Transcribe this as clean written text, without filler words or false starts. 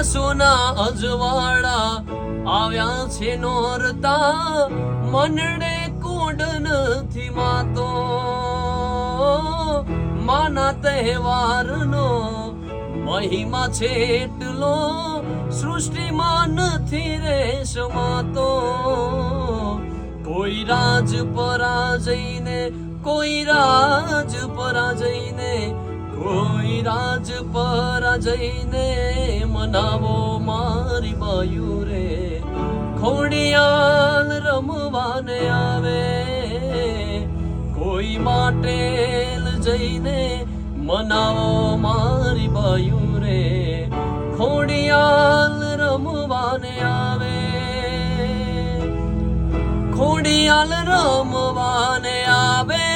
આસોના અજવાળા આવ્યા છે નોરતા, મનડે કુંડ નથી માતો. માના તહેવારનો મહિમા છે એટલો, સૃષ્ટિમાં નથી રે સમાતો. કોઈ રાજ પરાજયને, કોઈ રાજ પરાજયને, કોઈ રાજ પરાજયને મનાવો મારી બાયુ રે. ખોડિયાલ રમવાને આવે, કોઈ માટેલ જઈને મનાવો મારી બાયુ રે. ખોડિયાલ રમવાને આવે, ખોડિયાલ રમવાને આવે.